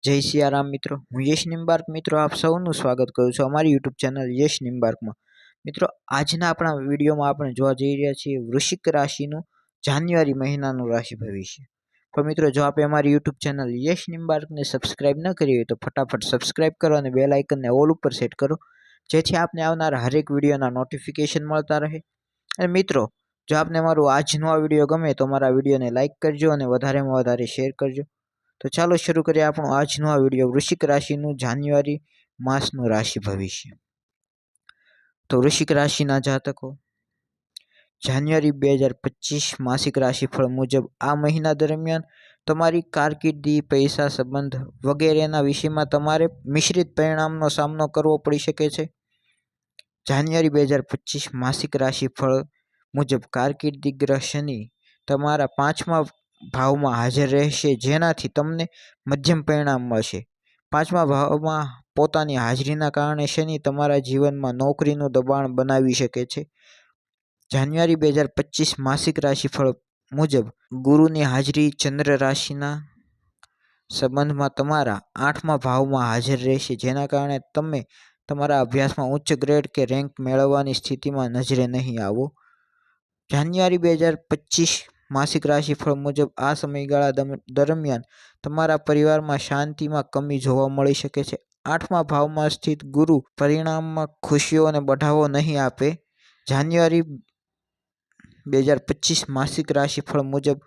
जय सियाराम मित्रों, हूँ यश निम्बार्क मित्रों आप सौનું स्वागत करूँ છું અમારી યુટ્યુબ ચેનલ યશ નિમ્બાર્કમાં। મિત્રો આજના આપણા વિડીયોમાં આપણે જોવા જઈ રહ્યા છીએ વૃશ્ચિક રાશિનું જાન્યુઆરી મહિનાનું રાશિ ભવિષ્ય। તો મિત્રો જો આપે અમારી યુટ્યુબ ચેનલ યશ નિમ્બાર્કને સબસ્ક્રાઇબ ન કરી હોય તો ફટાફટ સબસ્ક્રાઇબ કરો અને બેલ આઇકનને ઓલ ઉપર સેટ કરો, જેથી આપને આવનારા હરેક વિડીયોના નોટિફિકેશન મળતા રહે। અને મિત્રો જો આપને મારું આજનો આ વિડીયો ગમે તો મારા વિડીયોને લાઇક કરજો અને વધારેમાં વધારે શેર કરજો। तो चलो शुरू करिए આપણો આજનો આ વિડીયો વૃશ્ચિક રાશિનું જાન્યુઆરી માસનું રાશિ ભવિષ્ય। તો વૃશ્ચિક રાશિના જાતકો જાન્યુઆરી 2025 માસિક રાશિફળ મુજબ આ મહિના દરમિયાન તમારી કારકિર્દી, પૈસા, સંબંધ વગેરેના વિષયમાં તમારે મિશ્રિત પરિણામનો સામનો કરવો પડી શકે છે। જાન્યુઆરી 2025 માસિક રાશિફળ મુજબ કારકિર્દી ગ્રહ શનિ તમારા 5મા ભાવમાં હાજર રહેશે, જેનાથી તમને મધ્યમ પરિણામ મળશે। 5મા ભાવમાં પોતાની હાજરીના કારણે શનિ તમારા જીવનમાં નોકરીનું દબાણ બનાવી શકે છે। જાન્યુઆરી 2025 માસિક રાશિફળ મુજબ ગુરુની હાજરી ચંદ્ર રાશિના સંબંધમાં તમારા 8મા ભાવમાં હાજર રહેશે, જેના કારણે તમે તમારા અભ્યાસમાં ઉચ્ચ ગ્રેડ કે રેન્ક મેળવવાની સ્થિતિમાં નજરે નહીં આવો। જાન્યુઆરી 2025 માસિક રાશિફળ મુજબ આ સમયગાળા દરમિયાન તમારા પરિવારમાં શાંતિમાં કમી જોવા મળી શકે છે। 8મા ભાવમાં સ્થિત ગુરુ પરિણામમાં ખુશીઓ અને બઢાવો નહીં આપે। જાન્યુઆરી 2025 માસિક રાશિફળ મુજબ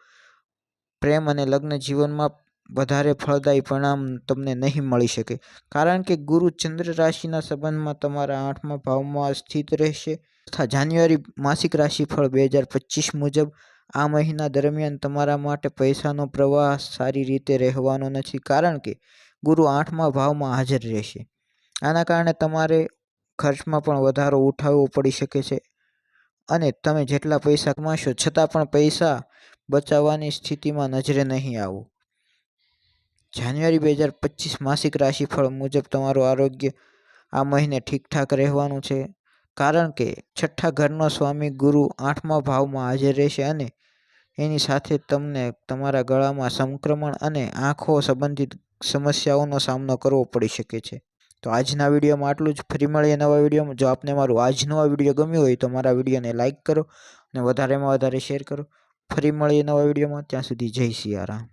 પ્રેમ અને લગ્ન જીવનમાં વધારે ફળદાયી પરિણામ તમને નહીં મળી શકે, કારણ કે ગુરુ ચંદ્ર રાશિના સંબંધમાં તમારા 8મા ભાવમાં સ્થિત રહેશે। તથા જાન્યુઆરી માસિક રાશિફળ 2025 મુજબ આ મહિના દરમિયાન તમારા માટે પૈસાનો પ્રવાહ સારી રીતે રહેવાનો નથી, કારણ કે ગુરુ 8મા ભાવમાં હાજર રહેશે। આના કારણે તમારે ખર્ચમાં પણ વધારો ઉઠાવવો પડી શકે છે અને તમે જેટલા પૈસા કમાશો છતાં પણ પૈસા બચાવવાની સ્થિતિમાં નજરે નહીં આવો। જાન્યુઆરી 2025 માસિક રાશિફળ મુજબ તમારું આરોગ્ય આ મહિને ઠીકઠાક રહેવાનું છે, કારણ કે 6ઠા ઘરનો સ્વામી ગુરુ 8મા ભાવમાં હાજર રહેશે અને એની સાથે તમને તમારા ગળામાં સંક્રમણ અને આંખો સંબંધિત સમસ્યાઓનો સામનો કરવો પડી શકે છે। તો આજના વિડીયોમાં આટલું જ। ફરી મળીએ નવા વિડીયોમાં। જો આપને મારું આજનો આ વિડીયો ગમ્યો હોય તો મારા વિડીયોને લાઇક કરો અને વધારેમાં વધારે શેર કરો। ફરી મળીએ નવા વિડીયોમાં, ત્યાં સુધી જય સિયારામ।